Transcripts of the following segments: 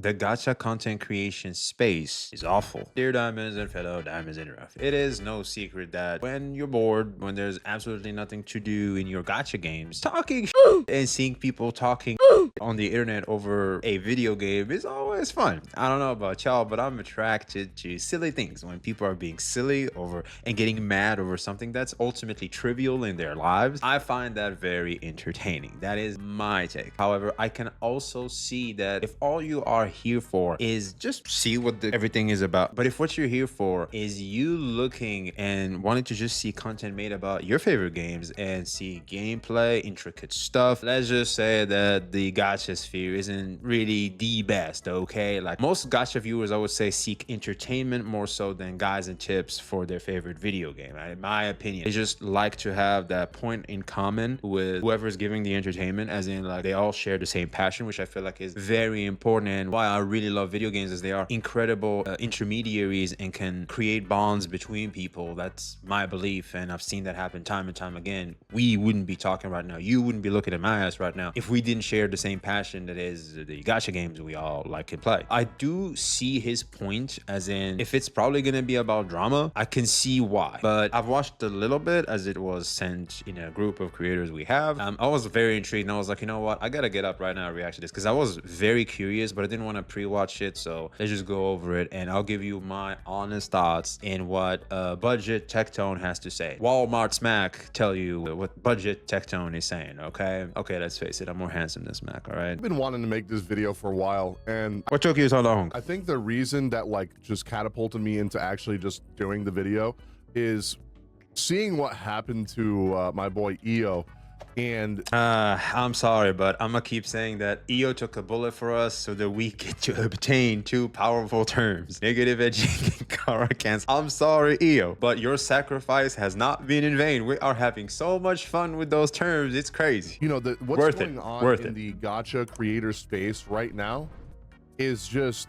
The gacha content creation space is awful. Dear diamonds and fellow diamonds in the rough, it is no secret that when you're bored, when there's absolutely nothing to do in your gacha games, talking and seeing people talking on the internet over a video game is always fun. I don't know about y'all, but I'm attracted to silly things. When people are being silly over and getting mad over something that's ultimately trivial in their lives, I find that very entertaining. That is my take. However, I can also see that if all you are here for is just see what everything is about, but if what you're here for is you looking and wanting to just see content made about your favorite games and see gameplay, intricate stuff, let's just say that the gacha sphere isn't really the best. Okay, like most gacha viewers, I would say, seek entertainment more so than guides and tips for their favorite video game. In my opinion, they just like to have that point in common with whoever's giving the entertainment, as in like they all share the same passion, which I feel like is very important. And why I really love video games is they are incredible intermediaries and can create bonds between people. That's my belief, and I've seen that happen time and time again. We wouldn't be talking right now, you wouldn't be looking at my ass right now if we didn't share the same passion that is the gacha games we all like and play. I do see his point, as in if it's probably gonna be about drama, I can see why, but I've watched a little bit as it was sent in a group of creators we have. I was very intrigued, and I was like, you know what, I gotta get up right now and react to this because I was very curious, but I didn't want to pre-watch it. So let's just go over it and I'll give you my honest thoughts in what budget Tectone has to say. Walmart Smack tell you what budget Tectone is saying. Okay, let's face it, I'm more handsome than Smack. All right, I've been wanting to make this video for a while, and what took you so long? I think the reason that like just catapulted me into actually just doing the video is seeing what happened to my boy EO. And I'm sorry, but I'm gonna keep saying that EO took a bullet for us so that we get to obtain two powerful terms: negative edging and Kara cancel. I'm sorry, EO, but your sacrifice has not been in vain. We are having so much fun with those terms. It's crazy. You know, what's Worth going it. on Worth in it. the gacha creator space right now is just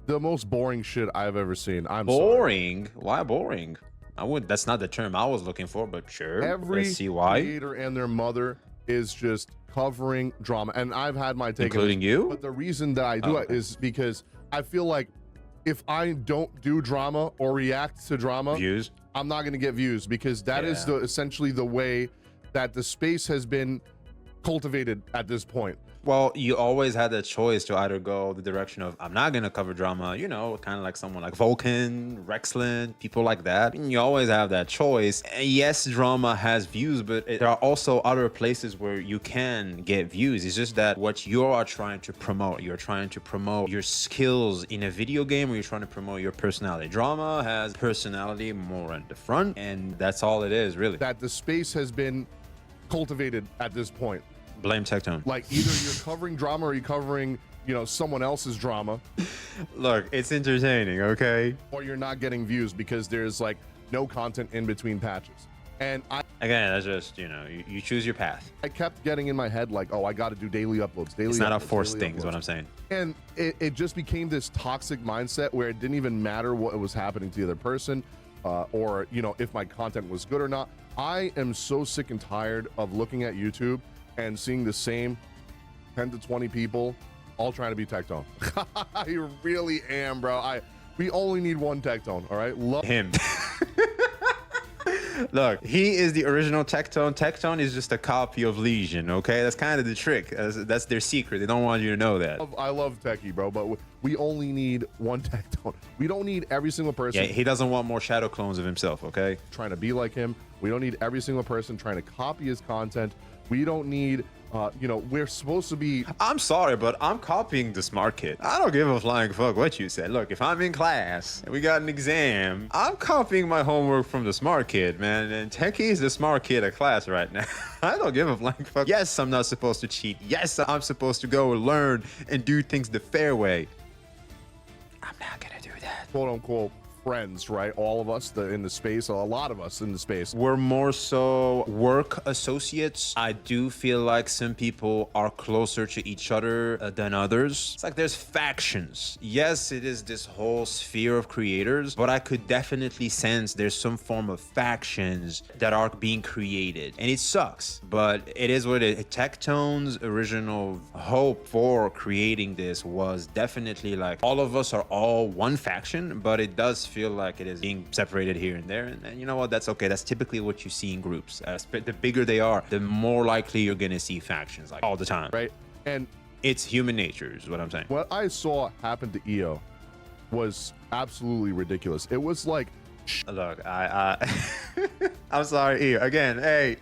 the most boring shit I've ever seen. I'm boring. Sorry. Why boring? I would. That's not the term I was looking for, but sure. Every Let's see why. creator and their mother is just covering drama, and I've had my take, including you. But the reason that I do it is because I feel like if I don't do drama or react to drama, views, I'm not going to get views, because that is essentially the way that the space has been cultivated at this point. Well, you always had the choice to either go the direction of I'm not gonna cover drama, you know, kind of like someone like Vulcan, Rexlin, people like that. And you always have that choice. And yes, drama has views, but there are also other places where you can get views. It's just that what you are trying to promote, you're trying to promote your skills in a video game, or you're trying to promote your personality. Drama has personality more in the front, and that's all it is, really. That the space has been cultivated at this point. Blame Tectone. Like, either you're covering drama or you're covering, you know, someone else's drama. Look, it's entertaining, okay? Or you're not getting views because there's like no content in between patches. And again, that's just, you know, you choose your path. I kept getting in my head like, oh, I got to do daily uploads. It's not a forced thing, is what I'm saying. And it just became this toxic mindset where it didn't even matter what was happening to the other person, or, you know, if my content was good or not. I am so sick and tired of looking at YouTube and seeing the same 10 to 20 people all trying to be Tectone. I really am, bro. We only need one Tectone, all right? Love him. Look, he is the original Tectone. Tectone is just a copy of Legion, okay? That's kind of the trick. That's their secret. They don't want you to know that. I love Techie, bro, but we only need one Tectone. We don't need every single person. Yeah, he doesn't want more shadow clones of himself, okay? Trying to be like him. We don't need every single person trying to copy his content. We don't need, you know, we're supposed to be... I'm sorry, but I'm copying the smart kid. I don't give a flying fuck what you said. Look, if I'm in class and we got an exam, I'm copying my homework from the smart kid, man. And Techie is the smart kid of class right now. I don't give a flying fuck. Yes, I'm not supposed to cheat. Yes, I'm supposed to go and learn and do things the fair way. I'm not gonna do that. Quote unquote friends, right? All of us in the space, a lot of us in the space. We're more so work associates. I do feel like some people are closer to each other than others. It's like there's factions. Yes, it is this whole sphere of creators, but I could definitely sense there's some form of factions that are being created, and it sucks, but it is what it is. Tectone's original hope for creating this was definitely like all of us are all one faction, but it does feel like it is being separated here and there, and you know what, that's okay. That's typically what you see in groups. The bigger they are, the more likely you're gonna see factions, like all the time, right? And it's human nature is what I'm saying. What I saw happen to EO was absolutely ridiculous. It was like, look, I'm sorry, EO. Again, hey,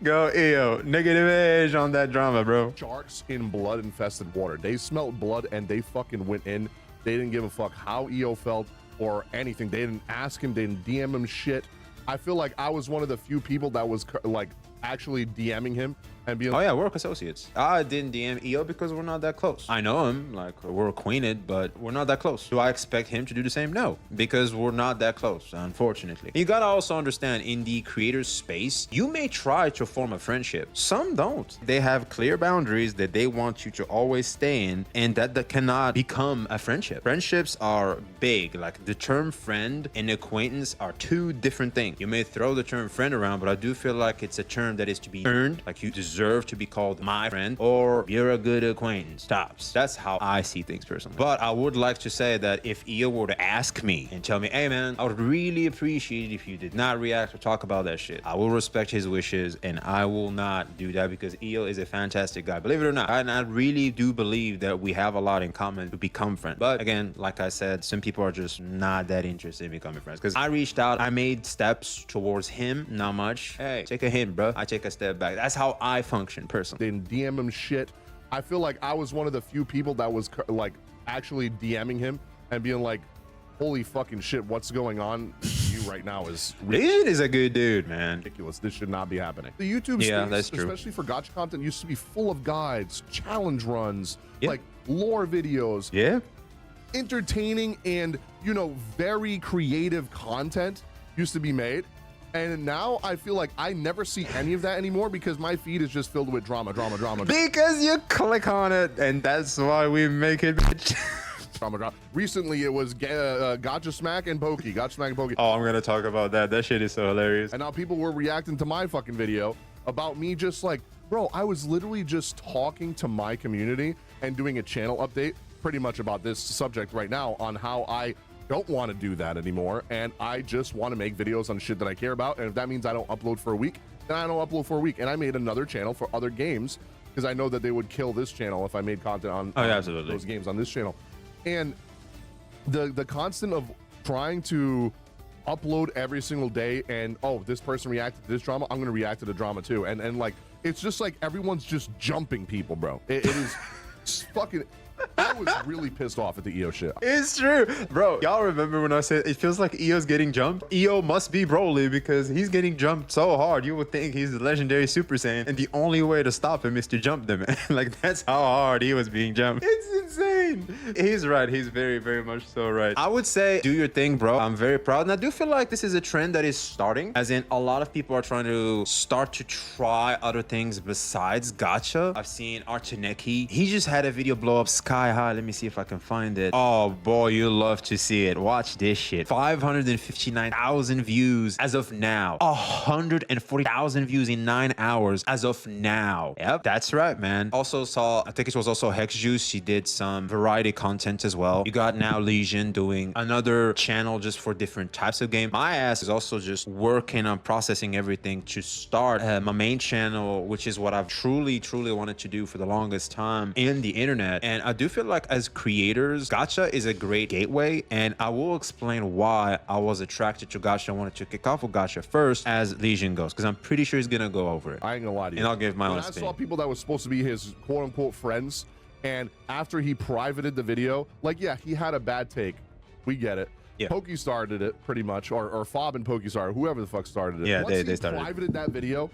go EO. Negative edge on that drama, bro. Sharks in blood-infested water. They smelled blood and they fucking went in. They didn't give a fuck how EO felt or anything. They didn't ask him. They didn't DM him shit. I feel like I was one of the few people that was like actually DMing him and being like, oh yeah, work associates. I didn't DM EO because we're not that close. I know him, like we're acquainted, but we're not that close. Do I expect him to do the same? No, because we're not that close, unfortunately. You gotta also understand, in the creator space, you may try to form a friendship. Some don't. They have clear boundaries that they want you to always stay in, and that cannot become a friendship. Friendships are big. Like the term friend and acquaintance are two different things. You may throw the term friend around, but I do feel like it's a term that is to be earned. Like you deserve to be called my friend, or you're a good acquaintance. Stops. That's how I see things personally. But I would like to say that if EO were to ask me and tell me, hey man, I would really appreciate it if you did not react or talk about that shit, I will respect his wishes and I will not do that, because EO is a fantastic guy, believe it or not. And I really do believe that we have a lot in common to become friends. But again, like I said, some people are just not that interested in becoming friends, because I reached out, I made steps towards him, not much. Hey, take a hint, bro. I take a step back. That's how I function personally. Didn't DM him shit. I feel like I was one of the few people that was like actually DMing him and being like, holy fucking shit, what's going on you right now is Legion is a good dude, man. ridiculous. This should not be happening. The YouTube Yeah, space, that's true. especially for gacha content, used to be full of guides, challenge runs, Yeah. like lore videos, Yeah. entertaining and, you know, very creative content used to be made. And now I feel like I never see any of that anymore, because my feed is just filled with drama. Because you click on it, and that's why we make it, bitch. Drama. Recently, it was Gacha Smack and Pokey. Gacha Smack and Pokey. Oh, I'm gonna talk about that. That shit is so hilarious. And now people were reacting to my fucking video about me just like, bro, I was literally just talking to my community and doing a channel update pretty much about this subject right now on how I don't want to do that anymore, and I just want to make videos on shit that I care about, and if that means I don't upload for a week, then I don't upload for a week. And I made another channel for other games because I know that they would kill this channel if I made content on, yeah, absolutely, those games on this channel. And the constant of trying to upload every single day and, oh, this person reacted to this drama, I'm gonna react to the drama too, and like it's just like everyone's just jumping people, bro. It is fucking. I was really pissed off at the EO shit. It's true, bro. Y'all remember when I said it feels like EO's getting jumped? EO must be Broly, because he's getting jumped so hard. You would think he's the legendary Super Saiyan, and the only way to stop him is to jump them. Like, that's how hard he was being jumped. It's insane. He's right. He's very, very much so right. I would say do your thing, bro. I'm very proud, and I do feel like this is a trend that is starting, as in a lot of people are trying to start to try other things besides gacha. I've seen Archineki. He just had a video blow up sky high. Let me see if I can find it. Oh boy, you love to see it. Watch this shit. 559,000 views as of now. 140,000 views in 9 hours as of now. Yep, that's right, man. Also saw, I think it was also Hex Juice. She did some variety content as well. You got now Legion doing another channel just for different types of game. My ass is also just working on processing everything to start my main channel, which is what I've truly wanted to do for the longest time in the internet. And I do feel like as creators, gacha is a great gateway, and I will explain why I was attracted to gacha and wanted to kick off with gacha first as Legion goes, because I'm pretty sure he's gonna go over it. I ain't gonna lie to you. And I'll give my own I opinion. saw people that was supposed to be his quote-unquote friends, and after he privated the video, like, yeah, he had a bad take. We get it. Yeah. Pokey started it pretty much, or Fob and Pokey started, whoever the fuck started it. Yeah, Once they he started it. privated that video,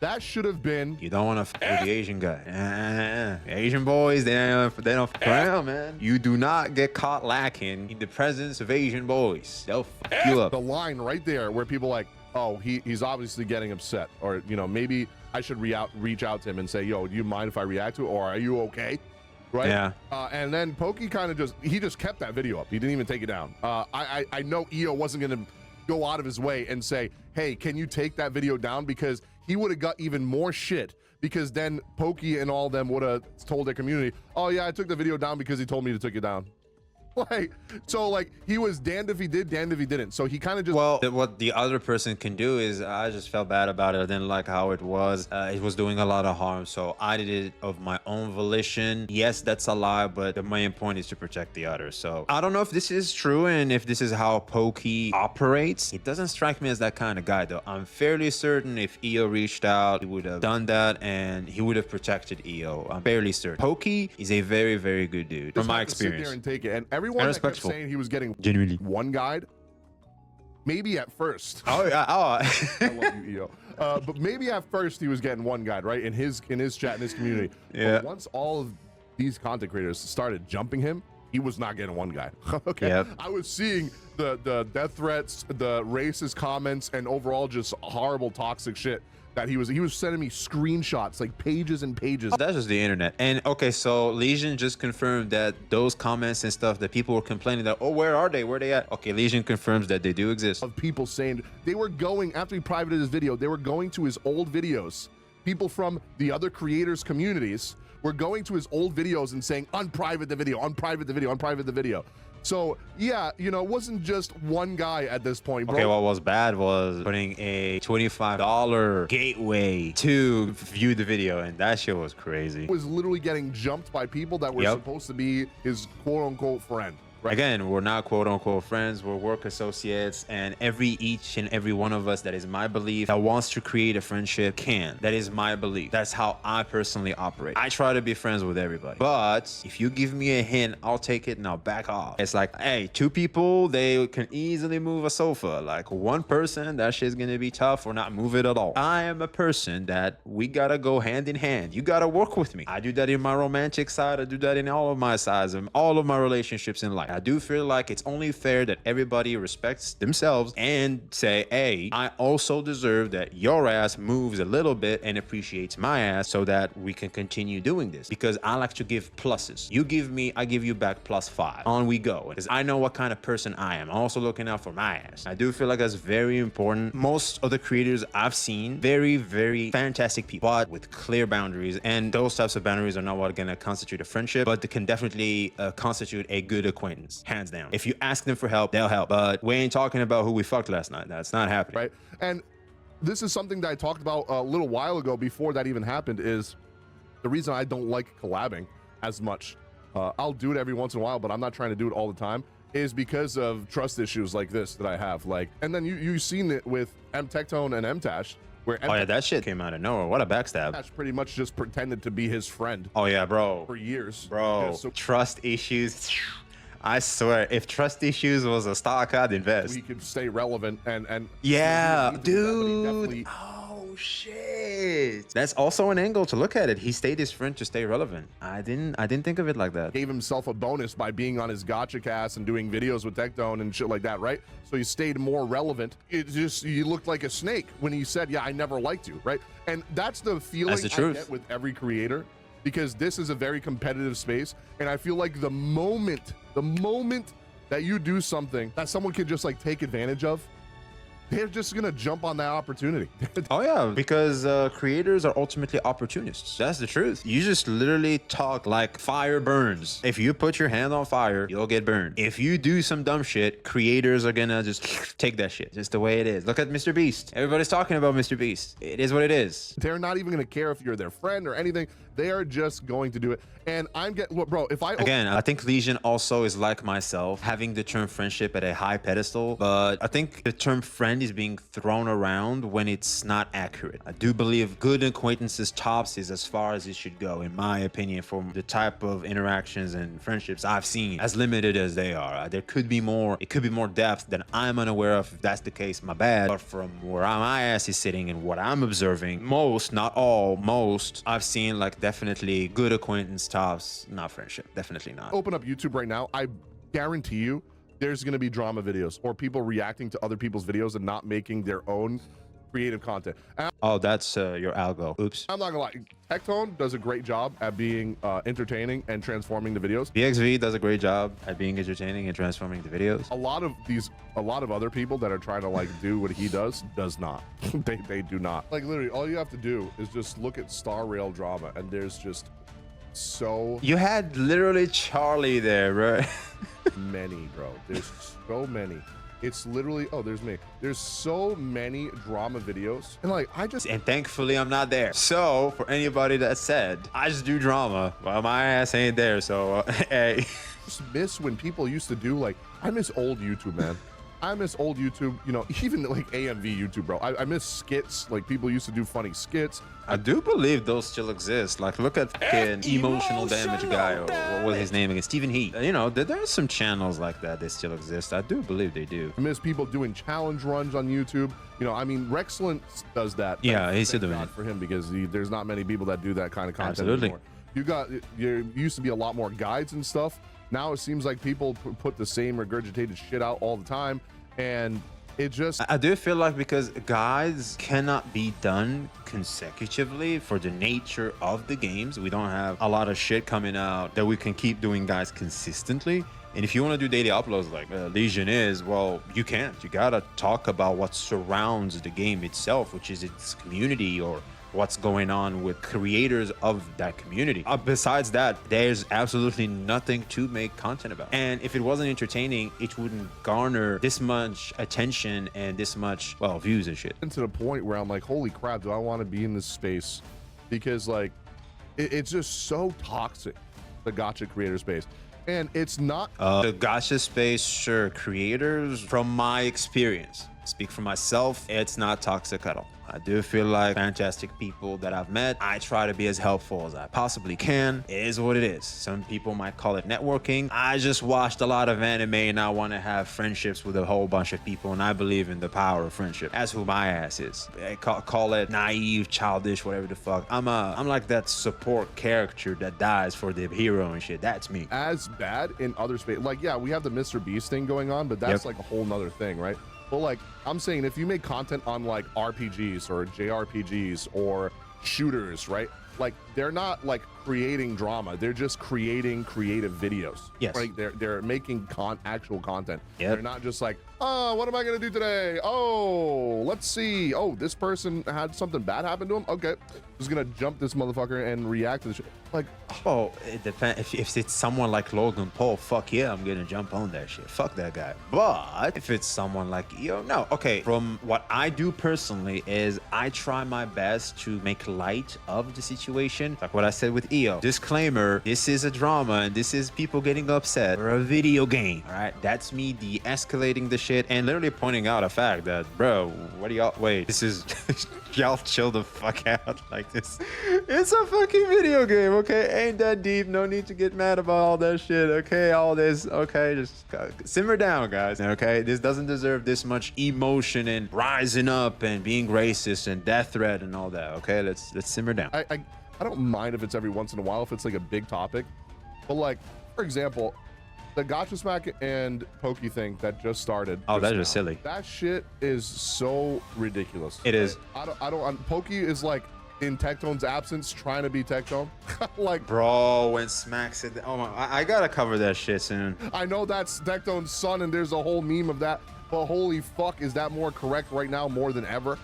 That should have been. You don't want to fuck with the Asian guy. Asian boys, they don't fuck around, man. You do not get caught lacking in the presence of Asian boys. They'll fuck you up. The line right there where people like, oh, he's obviously getting upset, or maybe I should reach out to him and say, yo, do you mind if I react to it, or are you okay? Right? Yeah. And then Pokey kind of just kept that video up. He didn't even take it down. I know EO wasn't gonna go out of his way and say, hey, can you take that video down? Because he would have got even more shit, because then Pokey and all of them would have told their community, oh yeah, I took the video down because he told me to take it down. Like, he was damned if he did, damned if he didn't. So he kind of just. Well, what the other person can do is, I just felt bad about it. I didn't like how it was. It was doing a lot of harm. So I did it of my own volition. Yes, that's a lie, but the main point is to protect the others. So I don't know if this is true and if this is how Pokey operates. It doesn't strike me as that kind of guy, though. I'm fairly certain if EO reached out, he would have done that and he would have protected EO. I'm fairly certain. Pokey is a very, very good dude, from my experience. Sit there and take it. And everyone that kept saying he was getting genuinely one guide, maybe at first. Oh yeah. Oh. I love you, EO. But maybe at first he was getting one guide, right, in his chat, in his community. Yeah. But once all of these content creators started jumping him, he was not getting one guide. Okay. Yep. I was seeing the death threats, the racist comments, and overall just horrible toxic shit that he was sending me screenshots, like pages and pages. That's just the internet. And okay, so Legion just confirmed that those comments and stuff that people were complaining that, oh, where are they? Where are they at? Okay, Legion confirms that they do exist. Of people saying they were going, after he privated his video, they were going to his old videos. People from the other creators' communities were going to his old videos and saying, unprivate the video, unprivate the video, unprivate the video. So yeah, it wasn't just one guy at this point, bro. Okay, what was bad was putting a $25 gateway to view the video, and that shit was crazy. He was literally getting jumped by people that were supposed to be his quote-unquote friend. Right. Again, we're not quote unquote friends, we're work associates, and each and every one of us, that is my belief, that wants to create a friendship can. That is my belief. That's how I personally operate. I try to be friends with everybody, but if you give me a hint, I'll take it and I'll back off. It's like, hey, two people, they can easily move a sofa. Like one person, that shit's gonna be tough or not move it at all. I am a person that we gotta go hand in hand. You gotta work with me. I do that in my romantic side. I do that in all of my sides and all of my relationships in life. I do feel like it's only fair that everybody respects themselves and say, hey, I also deserve that your ass moves a little bit and appreciates my ass so that we can continue doing this. Because I like to give pluses. You give me, I give you back +5. On we go. Because I know what kind of person I am. I'm also looking out for my ass. I do feel like that's very important. Most of the creators I've seen, very, very fantastic people, but with clear boundaries. And those types of boundaries are not what are going to constitute a friendship, but they can definitely constitute a good acquaintance. Hands down. If you ask them for help, they'll help. But we ain't talking about who we fucked last night. That's not happening. Right. And this is something that I talked about a little while ago before that even happened, is the reason I don't like collabing as much. I'll do it every once in a while, but I'm not trying to do it all the time, is because of trust issues like this that I have. Like, and then you've seen it with Tectone and MTash, where oh yeah, that shit came out of nowhere. What a backstab. MTash pretty much just pretended to be his friend. Oh yeah, bro. For years. Bro, yeah, so trust issues. I swear, if trust issues was a stock, I'd invest. We could stay relevant and yeah, dude. Oh shit. That's also an angle to look at it. He stayed his friend to stay relevant. I didn't think of it like that. Gave himself a bonus by being on his Gacha cast and doing videos with Tectone and shit like that, right? So he stayed more relevant. It just, he looked like a snake when he said, yeah, I never liked you, right? And that's the feeling I get with every creator, because this is a very competitive space. And I feel like the moment that you do something that someone can just like take advantage of, they're just gonna jump on that opportunity. Oh yeah, because creators are ultimately opportunists. That's the truth. You just literally talk like fire burns. If you put your hand on fire, you'll get burned. If you do some dumb shit, creators are gonna just take that shit. Just the way it is. Look at Mr. Beast. Everybody's talking about Mr. Beast. It is what it is. They're not even gonna care if you're their friend or anything. They are just going to do it. And I'm getting, look, bro, if I Again, I think Legion also is like myself, having the term friendship at a high pedestal, but I think the term friend is being thrown around when it's not accurate. I do believe good acquaintances tops is as far as it should go, in my opinion, from the type of interactions and friendships I've seen, as limited as they are. There could be more, it could be more depth that I'm unaware of. If that's the case, my bad. But from where my ass is sitting and what I'm observing, most, not all, most, I've seen like definitely good acquaintance tops, not friendship, definitely not. open up YouTube right now, I guarantee you there's going to be drama videos or people reacting to other people's videos and not making their own creative content. And Oh, that's your algo. Oops. I'm not gonna lie, Tectone does a great job at being entertaining and transforming the videos. BXV does a great job at being entertaining and transforming the videos. A lot of other people that are trying to like do what he does not. they do not. Like literally all you have to do is just look at Star Rail drama and there's just so You had literally Charlie there, bro. many, bro. There's so many. It's literally, oh, there's me. There's so many drama videos. And like, And thankfully, I'm not there. So, for anybody that said, I just do drama, well, my ass ain't there. So, hey. just miss when people used to do like, I miss old YouTube, man. I miss old YouTube, you know, even like AMV YouTube, bro. I miss skits. Like people used to do funny skits. I do believe those still exist. Like, look at fucking emotional damage guy, or what was his name again? Stephen Heat. You know, there are some channels like that that still exist. I do believe they do. I miss people doing challenge runs on YouTube. You know, I mean, Rexcellent does that. Yeah, he's still doing God it. for him because there's not many people that do that kind of content Absolutely. anymore. There used to be a lot more guides and stuff. Now it seems like people put the same regurgitated shit out all the time. And it just, I do feel like because guides cannot be done consecutively for the nature of the games, we don't have a lot of shit coming out that we can keep doing guides consistently. And if you want to do daily uploads like Legion is, well, you can't. You gotta talk about what surrounds the game itself, which is its community or what's going on with creators of that community. Besides that, there's absolutely nothing to make content about. And if it wasn't entertaining, it wouldn't garner this much attention and this much, well, views and shit. to the point where I'm like, holy crap, do I want to be in this space? Because like, it's just so toxic, the gacha creator space. And it's not The gacha space, sure, creators, from my experience, speak for myself, it's not toxic at all. I do feel like fantastic people that I've met, I try to be as helpful as I possibly can. It is what it is. Some people might call it networking. I just watched a lot of anime and I want to have friendships with a whole bunch of people, and I believe in the power of friendship. That's who my ass is. Call it naive, childish, whatever the fuck. I'm like that support character that dies for the hero and shit. That's me. as bad in other space. Like, yeah, we have the Mr. Beast thing going on, but that's like a whole nother thing, right? But like, I'm saying if you make content on like RPGs or JRPGs or shooters, right? Like they're not like creating drama. They're just creating creative videos. Yes. Right? They're making actual content. Yep. They're not just like, oh, what am I gonna do today? Oh, let's see. Oh, this person had something bad happen to him. Okay, just gonna jump this motherfucker and react to the shit. Like, Oh, it depends. If it's someone like Logan Paul, fuck yeah, I'm gonna jump on that shit. Fuck that guy. But if it's someone like Eo, no. Okay, from what I do personally is I try my best to make light of the situation. Like what I said with Eo. Disclaimer, this is a drama and this is people getting upset for a video game. All right, that's me de-escalating the shit and literally pointing out a fact that, bro, what do y'all, wait, this is, y'all chill the fuck out like this. It's a fucking video game, okay? Ain't that deep. No need to get mad about all that shit, okay? All this, okay? Just simmer down, guys, okay? This doesn't deserve this much emotion and rising up and being racist and death threat and all that, okay? Let's simmer down. I don't mind if it's every once in a while if it's like a big topic, but like, for example, the Gacha Smack and Pokey thing that just started. Oh, that's just silly. That shit is so ridiculous. It is. I don't. Pokey is like in Tectone's absence trying to be Tectone. Like, Bro, when Smack said that, oh my, I gotta cover that shit soon. I know that's Tectone's son, and there's a whole meme of that. But holy fuck, is that more correct right now more than ever?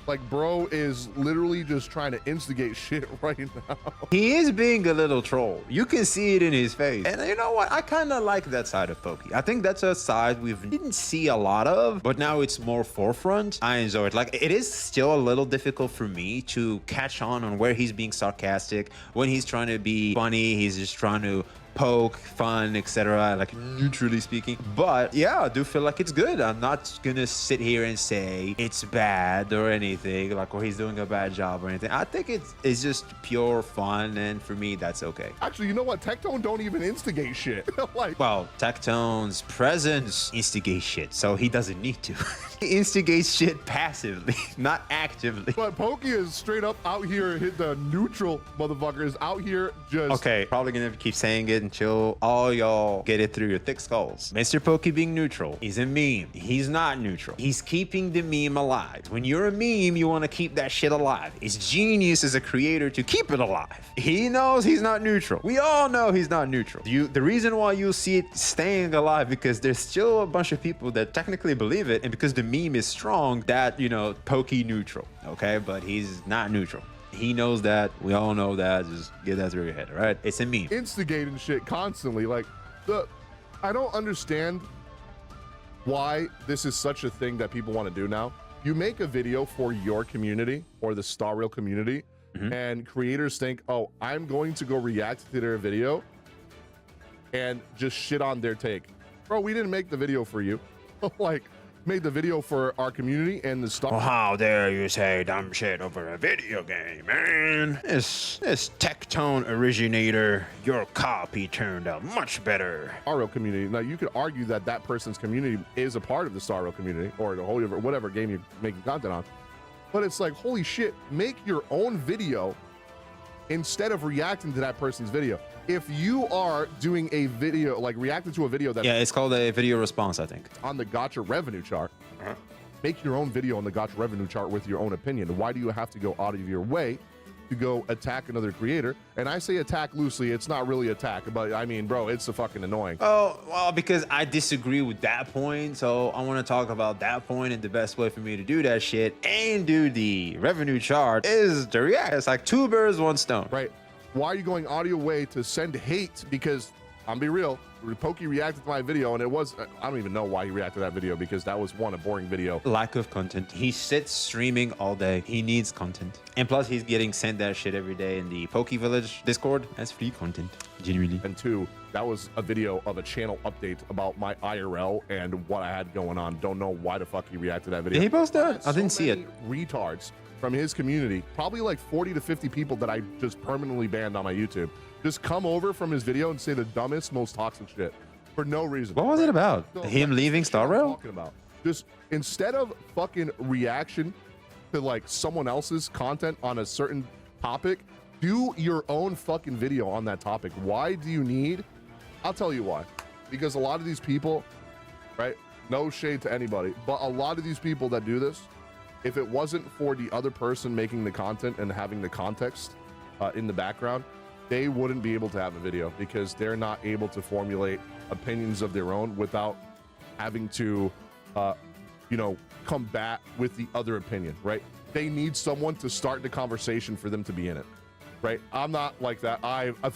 Like, bro is literally just trying to instigate shit right now. He is being a little troll. You can see it in his face. And you know what? I kind of like that side of Pokey. I think that's a side we didn't see a lot of, but now it's more forefront. I enjoy it. Like, it is still a little difficult for me to catch on where he's being sarcastic, when he's trying to be funny, he's just trying to poke, fun, etc., like neutrally speaking. But yeah, I do feel like it's good. I'm not gonna sit here and say it's bad or anything, like, or he's doing a bad job or anything. I think it's just pure fun, and for me, that's okay. Actually, you know what? Tectone don't even instigate shit. Like, well, Tectone's presence instigates shit, so he doesn't need to. He instigates shit passively, not actively. But Pokey is straight up out here, hit the neutral motherfucker is out here just... Okay, probably gonna keep saying it until all y'all get it through your thick skulls. Mr. Pokey being neutral is a meme. He's not neutral. He's keeping the meme alive. When you're a meme, you want to keep that shit alive. It's genius as a creator to keep it alive. He knows he's not neutral. We all know he's not neutral. The reason why you'll see it staying alive, because there's still a bunch of people that technically believe it, and because the meme is strong, that, you know, Pokey neutral, okay? But he's not neutral. He knows that. We all know that. Just get that through your head, all right? It's a meme. Instigating shit constantly. Like, I don't understand why this is such a thing that people want to do now. You make a video for your community or the Star Rail community, and creators think, oh, I'm going to go react to their video and just shit on their take. Bro, we didn't make the video for you. Like, made the video for our community and the Star. Well, how dare you say dumb shit over a video game, man? This Tectone originator, your copy turned out much better. Star Rail community. Now, you could argue that that person's community is a part of the Star Rail community, or the whole whatever game you're making content on. But it's like, holy shit, make your own video instead of reacting to that person's video. If you are doing a video, like reacting to a video that... Yeah, it's called a video response, I think. On the Gacha revenue chart, make your own video on the Gacha revenue chart with your own opinion. Why do you have to go out of your way to go attack another creator? And I say attack loosely, it's not really attack, but I mean, bro, it's a fucking annoying. Oh, well, because I disagree with that point, so I want to talk about that point, and the best way for me to do that shit and do the revenue chart is to react. It's like two birds, one stone. Right. Why are you going out of your way to send hate? Because I'm be real, Pokey reacted to my video, and it was, I don't even know why he reacted to that video, because that was a boring video. Lack of content. He sits streaming all day. He needs content. And plus, he's getting sent that shit every day in the Pokey Village Discord. That's free content, genuinely. And two, that was a video of a channel update about my IRL and what I had going on. Don't know why the fuck he reacted to that video. Did he post that? I didn't see it. Retards from his community, probably like 40 to 50 people that I just permanently banned on my YouTube, just come over from his video and say the dumbest, most toxic shit for no reason. What was it about? Him leaving Star Rail? Talking about just instead of fucking reaction to like someone else's content on a certain topic, do your own fucking video on that topic. Why do you need? I'll tell you why. Because a lot of these people, right? No shade to anybody, but a lot of these people that do this, if it wasn't for the other person making the content and having the context in the background, they wouldn't be able to have a video, because they're not able to formulate opinions of their own without having to, you know, combat with the other opinion, right? They need someone to start the conversation for them to be in it, right? I'm not like that.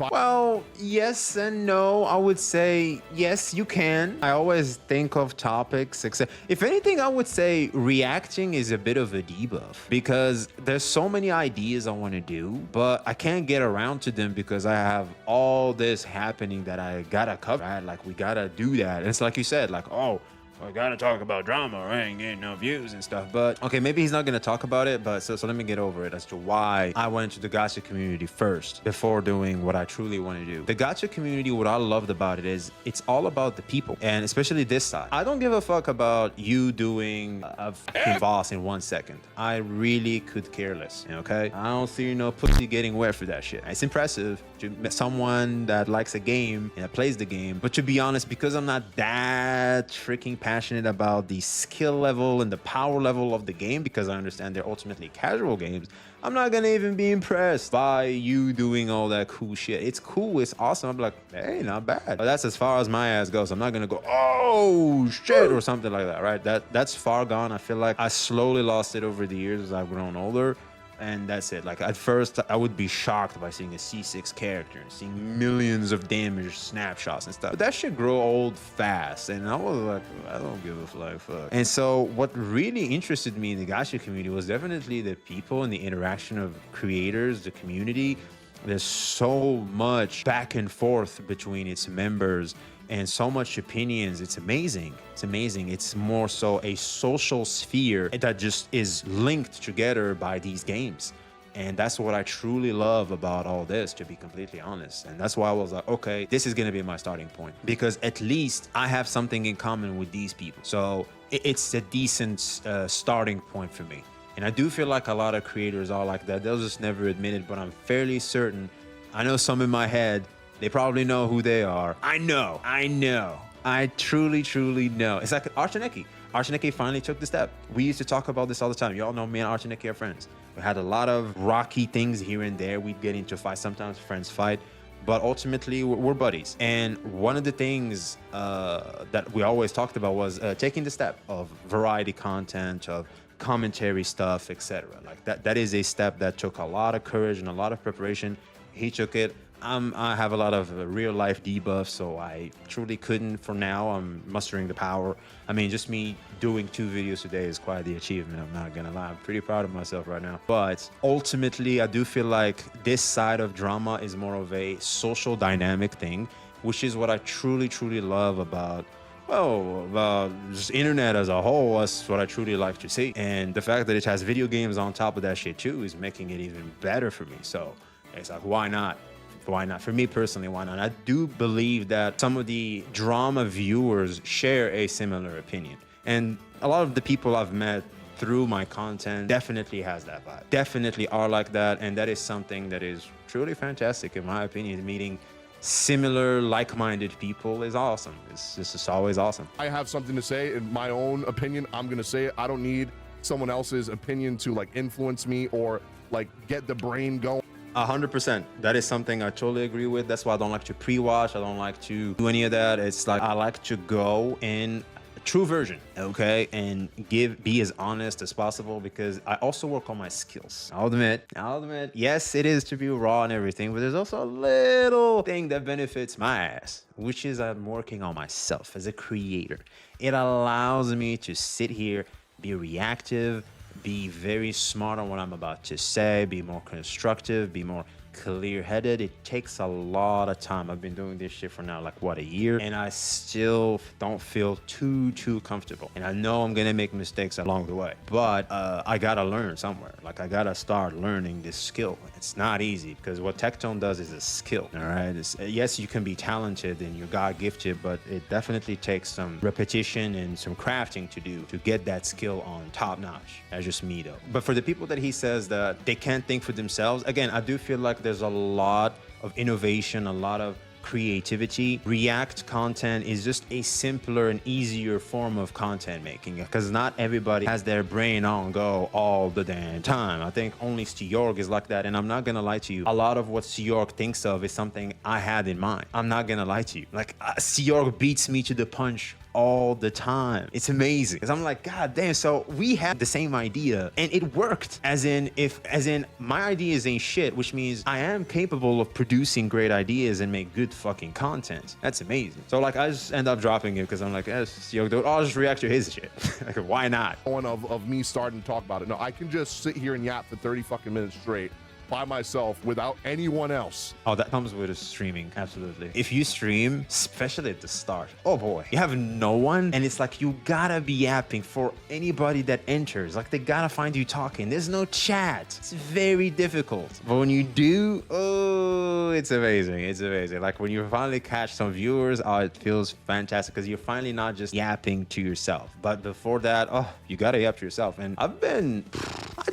Well, yes and no. I would say yes, you can. I always think of topics, except if anything, I would say reacting is a bit of a debuff, because there's so many ideas I want to do, but I can't get around to them because I have all this happening that I gotta cover. Right? Like, we gotta do that. And it's like you said, like, oh, I gotta talk about drama, or I ain't getting no views and stuff. But okay, maybe he's not gonna talk about it, but so let me get over it as to why I went to the Gacha community first before doing what I truly want to do. The Gacha community, what I loved about it is it's all about the people, and especially this side. I don't give a fuck about you doing a fucking boss in 1 second. I really could care less, okay? I don't see no pussy getting wet for that shit. It's impressive to someone that likes a game and that plays the game, but to be honest, because I'm not that freaking passionate about the skill level and the power level of the game, because I understand they're ultimately casual games, I'm not gonna even be impressed by you doing all that cool shit. It's cool, it's awesome. I'm like, hey, not bad. But that's as far as my ass goes. I'm not gonna go, oh shit, or something like that, right? That's far gone. I feel like I slowly lost it over the years as I've grown older. And that's it. Like at first, I would be shocked by seeing a C6 character and seeing millions of damage snapshots and stuff. But that shit grow old fast. And I was like, I don't give a flying fuck. And so what really interested me in the gacha community was definitely the people and the interaction of creators, the community. There's so much back and forth between its members and so much opinions. It's amazing. It's amazing. It's more so a social sphere that just is linked together by these games. And that's what I truly love about all this, to be completely honest. And that's why I was like, okay, this is going to be my starting point, because at least I have something in common with these people. So it's a decent starting point for me. And I do feel like a lot of creators are like that. They'll just never admit it, but I'm fairly certain. I know some in my head. They probably know who they are. I know. I truly know. It's like Archineki. Archineki finally took the step. We used to talk about this all the time. Y'all know me and Archineki are friends. We had a lot of rocky things here and there. We'd get into fights. Sometimes friends fight. But ultimately, we're buddies. And one of the things that we always talked about was taking the step of variety content, of commentary stuff, etc. Like that is a step that took a lot of courage and a lot of preparation. He took it. I have a lot of real life debuffs, so I truly couldn't for now. I'm mustering the power. I mean, just me doing 2 videos today is quite the achievement. I'm not gonna lie. I'm pretty proud of myself right now. But ultimately, I do feel like this side of drama is more of a social dynamic thing, which is what I truly love about, well, just internet as a whole. That's what I truly like to see. And the fact that it has video games on top of that shit too is making it even better for me. So it's like, why not? Why not? For me personally, why not? I do believe that some of the drama viewers share a similar opinion. And a lot of the people I've met through my content definitely has that vibe. Definitely are like that. And that is something that is truly fantastic, in my opinion. Meeting similar, like-minded people is awesome. It's just always awesome. I have something to say. In my own opinion, I'm going to say it. I don't need someone else's opinion to like influence me or like get the brain going. 100%. That is something I totally agree with. That's why I don't like to pre-watch. I don't like to do any of that. It's like I like to go in a true version, okay, and be as honest as possible, because I also work on my skills. I'll admit, yes, it is to be raw and everything, but there's also a little thing that benefits my ass, which is I'm working on myself as a creator. It allows me to sit here, be reactive, be very smart on what I'm about to say, be more constructive, be more clear-headed. It takes a lot of time. I've been doing this shit for now, like, what, a year? And I still don't feel too comfortable. And I know I'm gonna make mistakes along the way, but I gotta learn somewhere. Like, I gotta start learning this skill. It's not easy, because what Tectone does is a skill, all right? Yes, you can be talented and you're God-gifted, but it definitely takes some repetition and some crafting to do to get that skill on top notch. That's just me, though. But for the people that he says that they can't think for themselves, again, I do feel like there's a lot of innovation, a lot of creativity. React content is just a simpler and easier form of content making, because not everybody has their brain on go all the damn time. I think only Steorg is like that, and I'm not gonna lie to you, a lot of what Steorg thinks of is something I had in mind. I'm not gonna lie to you. Like, Steorg beats me to the punch all the time. It's amazing, because I'm like, god damn, so we had the same idea and it worked. As in my ideas ain't shit, which means I am capable of producing great ideas and make good fucking content. That's amazing. So like, I just end up dropping it because I'm like, yes, yo, dude, I'll just react to his shit. Like, why not? One of me starting to talk about it. No, I can just sit here and yap for 30 fucking minutes straight by myself without anyone else. Oh, that comes with streaming, absolutely. If you stream, especially at the start, oh boy, you have no one, and it's like you gotta be yapping for anybody that enters. Like, they gotta find you talking. There's no chat. It's very difficult. But when you do, oh, it's amazing. It's amazing. Like, when you finally catch some viewers, oh, it feels fantastic, because you're finally not just yapping to yourself. But before that, oh, you gotta yap to yourself. And I've been,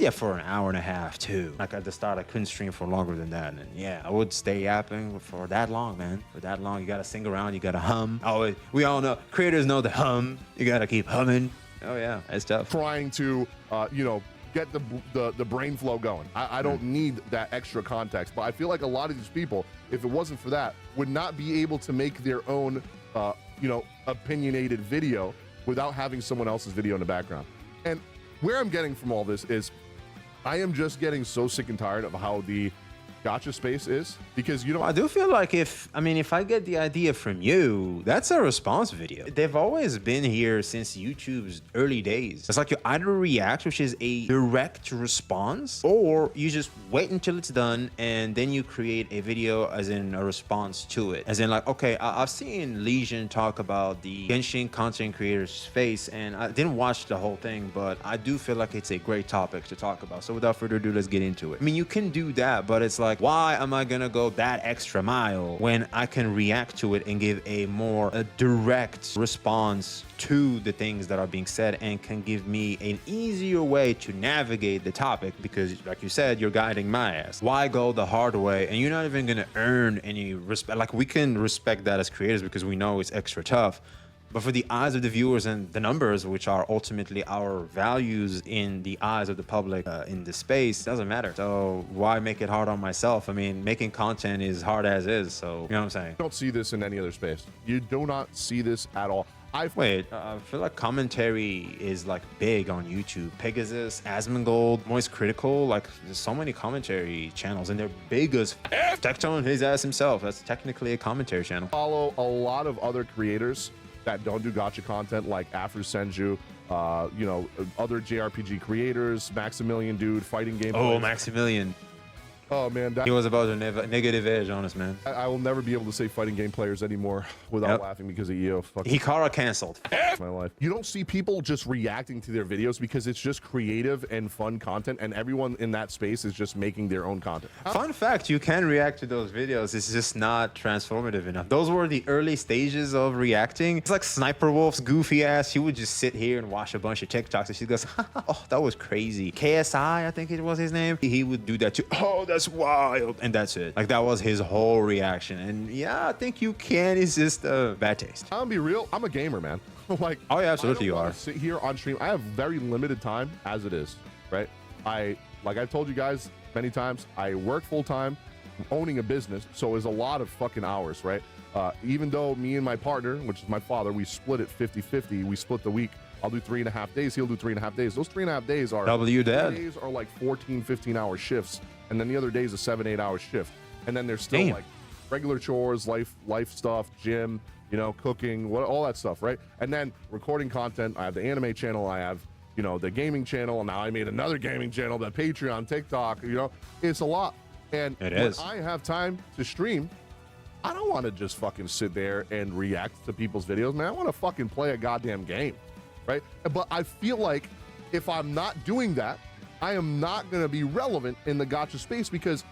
yeah, for an hour and a half too. Like at the start, I couldn't stream for longer than that. And yeah, I would stay yapping for that long, man. For that long, you gotta sing around, you gotta hum. Oh, we all know, creators know the hum. You gotta keep humming. Oh yeah, it's tough. Trying to, you know, get the brain flow going. I don't need that extra context, but I feel like a lot of these people, if it wasn't for that, would not be able to make their own, you know, opinionated video without having someone else's video in the background. And where I'm getting from all this is I am just getting so sick and tired of how the gacha space is, because you know, I do feel like if I get the idea from you, that's a response video. They've always been here since YouTube's early days. It's like you either react, which is a direct response, or you just wait until it's done and then you create a video as in a response to it. As in like, okay, I've seen Legion talk about the Genshin content creator space, and I didn't watch the whole thing, but I do feel like it's a great topic to talk about. So without further ado, let's get into it. I mean, you can do that, but it's like, why am I gonna go that extra mile when I can react to it and give a direct response to the things that are being said, and can give me an easier way to navigate the topic? Because like you said, you're guiding my ass. Why go the hard way? And you're not even gonna earn any respect. Like, we can respect that as creators because we know it's extra tough. But for the eyes of the viewers and the numbers, which are ultimately our values in the eyes of the public in the space, it doesn't matter. So why make it hard on myself? I mean, making content is hard as is. So, you know what I'm saying? don't see this in any other space. You do not see this at all. I feel like commentary is like big on YouTube. Pegasus, Asmongold, Moist Critical, like there's so many commentary channels, and they're big as Tectone, his ass himself. That's technically a commentary channel. Follow a lot of other creators that don't do gacha content, like Afro Senju, you know, other JRPG creators, Maximilian dude, fighting game. Oh, Maximilian. Oh man, He was about a negative edge on us, man. I will never be able to say fighting game players anymore without laughing because of EO. Fuck Hikara canceled. my life. You don't see people just reacting to their videos because it's just creative and fun content, and everyone in that space is just making their own content. Fun fact, you can react to those videos. It's just not transformative enough. Those were the early stages of reacting. It's like Sniper Wolf's goofy ass. He would just sit here and watch a bunch of TikToks, and she goes, oh, that was crazy. KSI, I think it was his name. He would do that too. Oh, that's wild. And that's it. Like, that was his whole reaction. And yeah, I think you can. It's just a bad taste. I'm gonna be real. I'm a gamer, man. Like, oh yeah, absolutely you are. Sit here on stream. I have very limited time as it is, right? Like I've told you guys many times, I work full time, owning a business, so it's a lot of fucking hours, right? Even though me and my partner, which is my father, we split it 50-50. We split the week. I'll do 3.5 days. He'll do 3.5 days. Those 3.5 days are days are like 14-15 hour shifts, and then the other day is a 7-8 hour shift. And then there's still like regular chores, life stuff, gym, you know, cooking, all that stuff, right? And then recording content. I have the anime channel. I have, you know, the gaming channel. And now I made another gaming channel, the Patreon, TikTok. You know, it's a lot. And when I have time to stream, I don't want to just fucking sit there and react to people's videos, man. I want to fucking play a goddamn game, right? But I feel like if I'm not doing that, I am not going to be relevant in the gacha space, because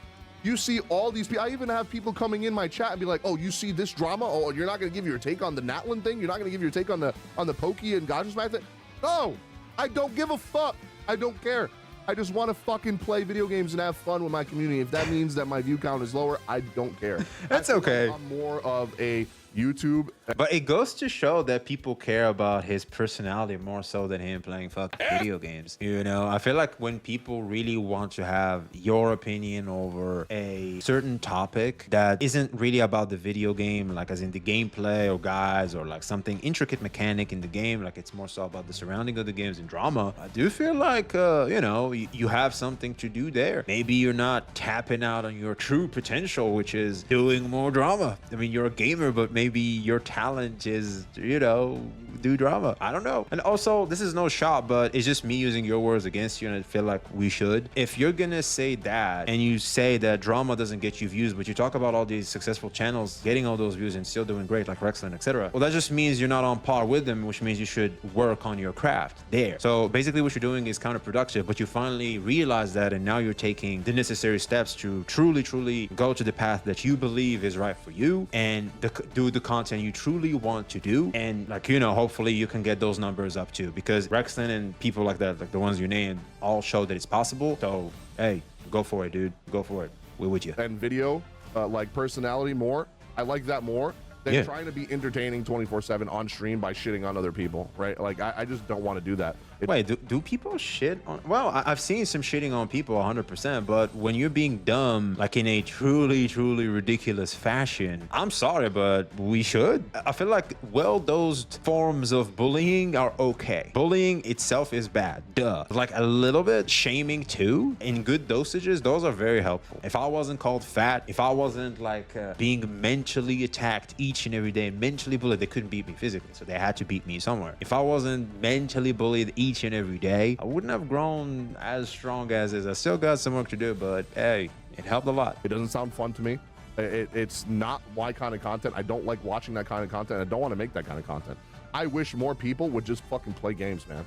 you see all these people. I even have people coming in my chat and be like, oh, you see this drama? Oh, you're not going to give your take on the Natlin thing? You're not going to give your take on the Pokey and Gacha Smack thing? No, I don't give a fuck. I don't care. I just want to fucking play video games and have fun with my community. If that means that my view count is lower, I don't care. That's okay. I'm more of a YouTube. But it goes to show that people care about his personality more so than him playing fucking video games. You know, I feel like when people really want to have your opinion over a certain topic that isn't really about the video game, like as in the gameplay or guys, or like something intricate mechanic in the game, like it's more so about the surrounding of the games and drama, I do feel like, you know, you have something to do there. Maybe you're not tapping out on your true potential, which is doing more drama. I mean, you're a gamer, but maybe your talent is, you know, do drama. I don't know. And also, this is no shot, but it's just me using your words against you, and I feel like we should. If you're gonna say that, and you say that drama doesn't get you views, but you talk about all these successful channels getting all those views and still doing great, like Rexland, etc., well, that just means you're not on par with them, which means you should work on your craft there. So basically what you're doing is counterproductive, but you finally realize that, and now you're taking the necessary steps to truly go to the path that you believe is right for you, and do the content you truly want to do, and, like, you know, hopefully hopefully you can get those numbers up too, because Rexton and people like that, like the ones you named, all show that it's possible. So hey, go for it, dude. Go for it. We're with you. And video, like personality more. I like that more than trying to be entertaining 24/7 on stream by shitting on other people, right? Like I just don't want to do that. Wait, do people shit on? Well, I've seen some shitting on people 100%, but when you're being dumb, like in a truly, truly ridiculous fashion, I'm sorry, but we should. I feel like well-dosed forms of bullying are okay. Bullying itself is bad, duh. Like a little bit shaming too, in good dosages, those are very helpful. If I wasn't called fat, if I wasn't like being mentally attacked each and every day, mentally bullied, they couldn't beat me physically, so they had to beat me somewhere. If I wasn't mentally bullied each and every day, I wouldn't have grown as strong as is. I still got some work to do, but hey, it helped a lot. It doesn't sound fun to me. It's not my kind of content. I don't like watching that kind of content. I don't want to make that kind of content. I wish more people would just fucking play games, man.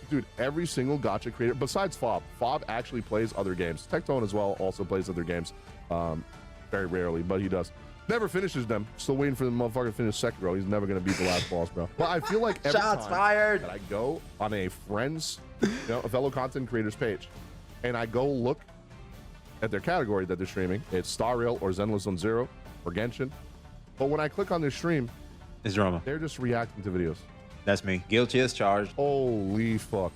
Dude, every single gacha creator, besides Fob actually plays other games. Tectone as well also plays other games. Very rarely, but he does. Never finishes them. Still waiting for the motherfucker to finish Sekiro. He's never gonna beat the last boss, bro. But I feel like every Shots time fired. that I go on a friend's, a fellow content creator's page, and I go look at their category that they're streaming, it's Star Rail or Zenless Zone Zero or Genshin. But when I click on their stream, It's drama. they're just reacting to videos. That's me. Guilty as charged. Holy fuck.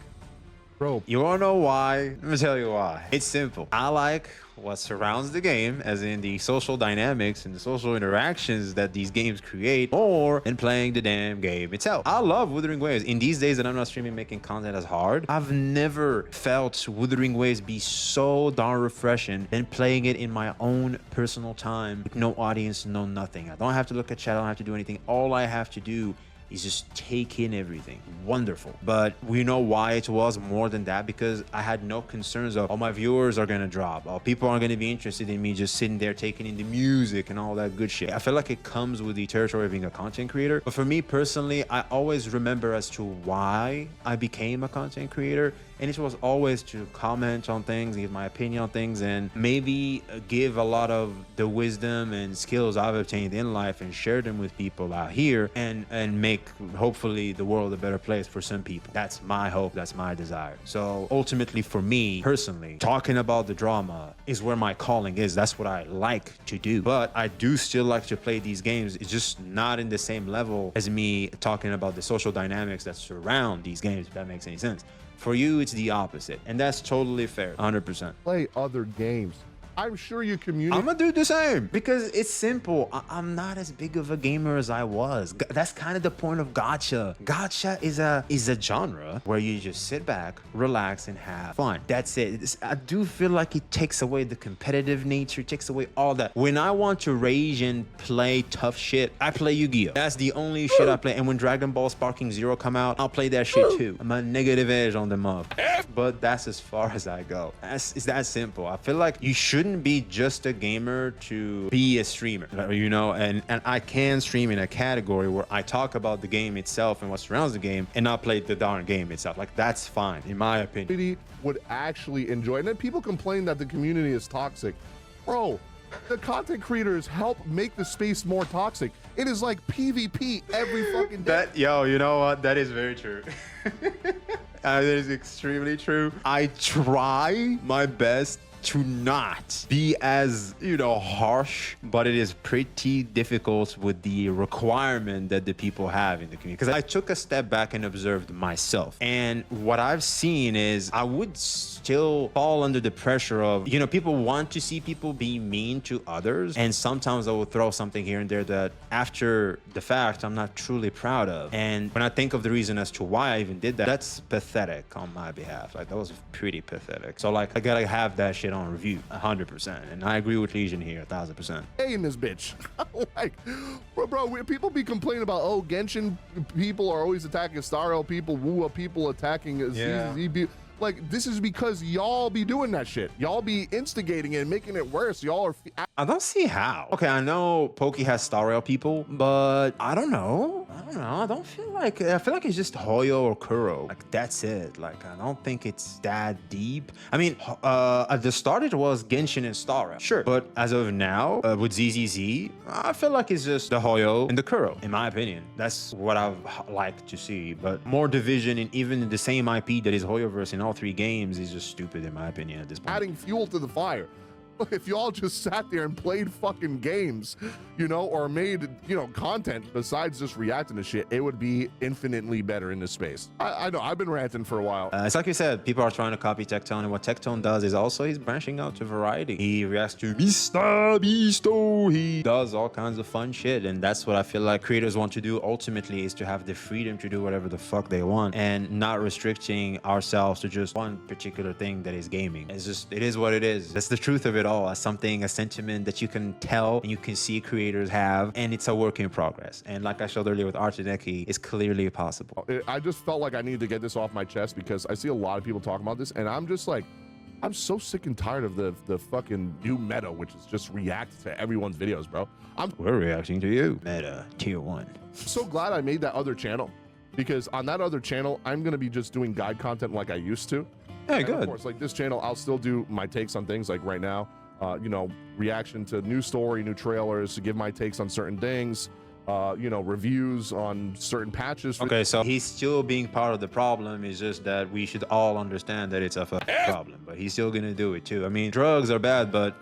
Bro, You wanna know why? Let me tell you why. It's simple. I like what surrounds the game, as in the social dynamics and the social interactions that these games create, more than playing the damn game itself. I love Wuthering Waves. In these days that I'm not streaming making content as hard, I've never felt Wuthering Waves be so darn refreshing than playing it in my own personal time with no audience, no nothing. I don't have to look at chat, I don't have to do anything. All I have to do is just take in everything. Wonderful. But we know why it was more than that, because I had no concerns of, oh, my viewers are gonna drop, or people aren't gonna be interested in me just sitting there taking in the music and all that good shit. I feel like it comes with the territory of being a content creator. But for me personally, I always remember as to why I became a content creator. And it was always to comment on things, give my opinion on things, and maybe give a lot of the wisdom and skills I've obtained in life and share them with people out here, and make hopefully the world a better place for some people. That's my hope, that's my desire. So ultimately for me personally, talking about the drama is where my calling is. That's what I like to do. But I do still like to play these games. It's just not in the same level as me talking about the social dynamics that surround these games, if that makes any sense. For you, it's the opposite, and that's totally fair, 100%. play other games. I'm sure you communicate. I'm gonna do the same because it's simple. I'm not as big of a gamer as I was. That's kind of the point of gacha. Gacha is a genre where you just sit back, relax, and have fun. That's it. I do feel like it takes away the competitive nature, takes away all that. When I want to rage and play tough shit, I play Yu-Gi-Oh. That's the only shit I play. And when Dragon Ball Sparking Zero come out, I'll play that shit too. I'm a negative edge on them up. But that's as far as I go. It's that simple. I feel like you shouldn't be just a gamer to be a streamer, you know, and I can stream in a category where I talk about the game itself and what surrounds the game and not play the darn game itself. Like, that's fine, in my opinion. Would actually enjoy. And then people complain that the community is toxic. Bro, the content creators help make the space more toxic. It is like PvP every fucking day. You know what? That is very true. That is extremely true. I try my best to not be as, harsh, but it is pretty difficult with the requirement that the people have in the community. Because I took a step back and observed myself. And what I've seen is I would still fall under the pressure of, people want to see people be mean to others. And sometimes I will throw something here and there that after the fact, I'm not truly proud of. And when I think of the reason as to why I even did that, that's pathetic on my behalf. Like, that was pretty pathetic. So like, I gotta have that shit on review 100%, and I agree with Legion here 1000%. Hey, in this bitch. Like, bro, people be complaining about, Genshin people are always attacking Starro people, wuwa people attacking ZZ. Like, this is because y'all be doing that shit. Y'all be instigating it and making it worse. Y'all are I don't see how. Okay, I know Pokey has Star Rail people, but I don't know. I don't feel like, I feel like it's just Hoyo or Kuro. Like, that's it. Like, I don't think it's that deep. I mean, at the start it was Genshin and Star Rail. Sure. But as of now, with ZZZ, I feel like it's just the Hoyo and the Kuro, in my opinion. That's what I've liked to see. But more division in even in the same IP that is Hoyoverse in all 3 games is just stupid, in my opinion, at this point. adding fuel to the fire. If y'all just sat there and played fucking games, you know, or made, you know, content besides just reacting to shit, it would be infinitely better in this space. I know, I've been ranting for a while. It's like you said, people are trying to copy Tectone, and what Tectone does is also he's branching out to variety. He reacts to Bisto. He does all kinds of fun shit, and that's what I feel like creators want to do ultimately, is to have the freedom to do whatever the fuck they want and not restricting ourselves to just one particular thing that is gaming. It's just, it is what it is. That's the truth of it all. A sentiment that you can tell and you can see creators have, and it's a work in progress. And like I showed earlier with Archineki, it's clearly possible. I just felt like I needed to get this off my chest because I see a lot of people talking about this, and I'm just like, I'm so sick and tired of the fucking new meta, which is just react to everyone's videos, bro. We're reacting to you. Meta tier 1. So glad I made that other channel, because on that other channel, I'm gonna be just doing guide content like I used to. Yeah, and good. Of course, like this channel, I'll still do my takes on things like right now. You know, reaction to new story, new trailers, to give my takes on certain things, you know, reviews on certain patches. Okay, so he's still being part of the problem. It's just that we should all understand that it's a problem, but he's still gonna do it too. I mean, drugs are bad, but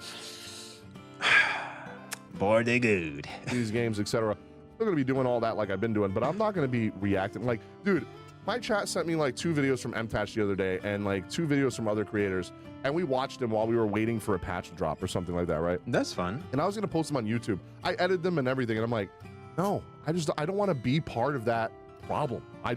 boy, they good. These games, etc. Still gonna be doing all that like I've been doing, but I'm not gonna be reacting. Like, dude, my chat sent me like 2 videos from MTACH the other day and like 2 videos from other creators, and we watched them while we were waiting for a patch to drop or something like that, right? That's fun. And I was gonna post them on YouTube. I edited them and everything, and I'm like, no, I don't want to be part of that problem. I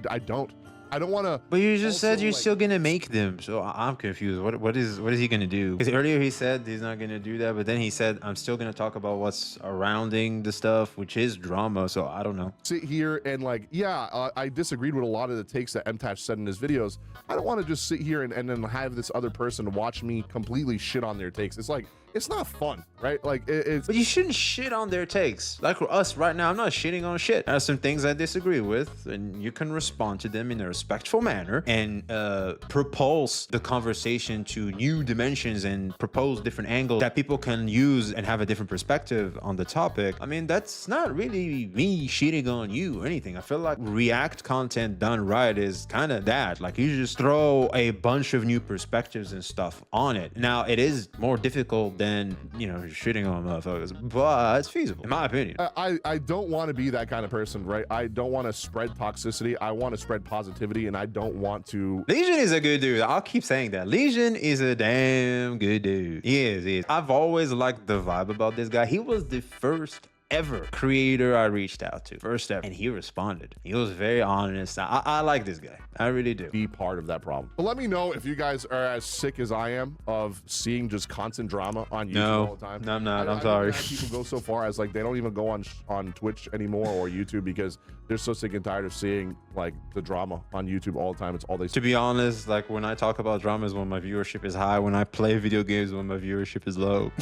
don't want to. But you just said you're still gonna make them, so I'm confused. What is he gonna do? Because earlier he said he's not gonna do that, but then he said I'm still gonna talk about what's surrounding the stuff, which is drama. So I don't know. Sit here and like, yeah, I disagreed with a lot of the takes that MTACH said in his videos. I don't want to just sit here and then have this other person watch me completely shit on their takes. It's like, it's not fun, right? Like it's. But you shouldn't shit on their takes. Like for us right now, I'm not shitting on shit. There are some things I disagree with, and you can respond to them in a respectful manner and propose the conversation to new dimensions and propose different angles that people can use and have a different perspective on the topic. I mean, that's not really me shitting on you or anything. I feel like react content done right is kind of that. Like you just throw a bunch of new perspectives and stuff on it. Now, it is more difficult than, you know, shitting on motherfuckers, but it's feasible, in my opinion. I don't want to be that kind of person, right? I don't want to spread toxicity. I want to spread positivity, and I don't want to. Legion is a good dude. I'll keep saying that. Legion is a damn good dude. He is. I've always liked the vibe about this guy. He was the first ever creator I reached out to, first ever, and he responded. He was very honest. I like this guy. I really do. Be part of that problem. But let me know if you guys are as sick as I am of seeing just constant drama on YouTube all the time. No, I'm not. I'm sorry. People go so far as like they don't even go on Twitch anymore or YouTube because they're so sick and tired of seeing like the drama on YouTube all the time. It's all they see. To be honest, like when I talk about drama is when my viewership is high. When I play video games, when my viewership is low.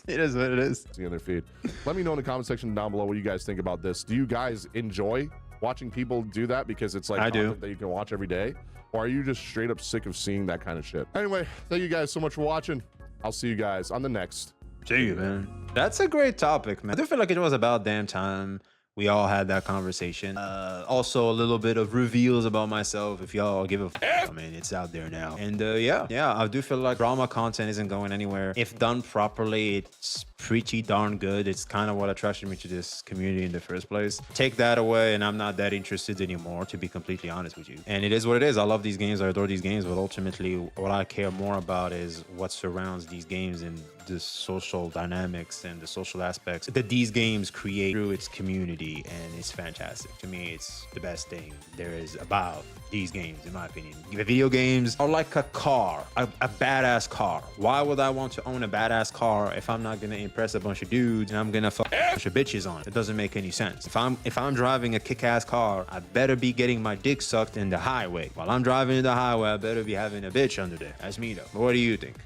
It is what it is. See on their feed. Let me know in the comment section down below what you guys think about this. Do you guys enjoy watching people do that because it's like content that you can watch every day? Or are you just straight up sick of seeing that kind of shit? Anyway, thank you guys so much for watching. I'll see you guys on the next. See you, man. That's a great topic, man. I do feel like it was about damn time we all had that conversation. Also a little bit of reveals about myself. If y'all give a I mean, it's out there now. And yeah, I do feel like drama content isn't going anywhere. If done properly, it's pretty darn good. It's kind of what attracted me to this community in the first place. Take that away and I'm not that interested anymore, to be completely honest with you. And it is what it is. I love these games. I adore these games. But ultimately, what I care more about is what surrounds these games and the social dynamics and the social aspects that these games create through its community. And it's fantastic. To me, it's the best thing there is about these games, in my opinion. The video games are like a car, a badass car. Why would I want to own a badass car if I'm not going to impress a bunch of dudes and I'm gonna fuck a bunch of bitches on it. It doesn't make any sense. If I'm driving a kick-ass car, I better be getting my dick sucked in the highway. While I'm driving in the highway, I better be having a bitch under there. That's me though. But what do you think?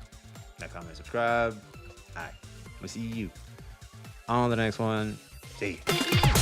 Like, comment, subscribe. Alright, we'll see you on the next one. See you.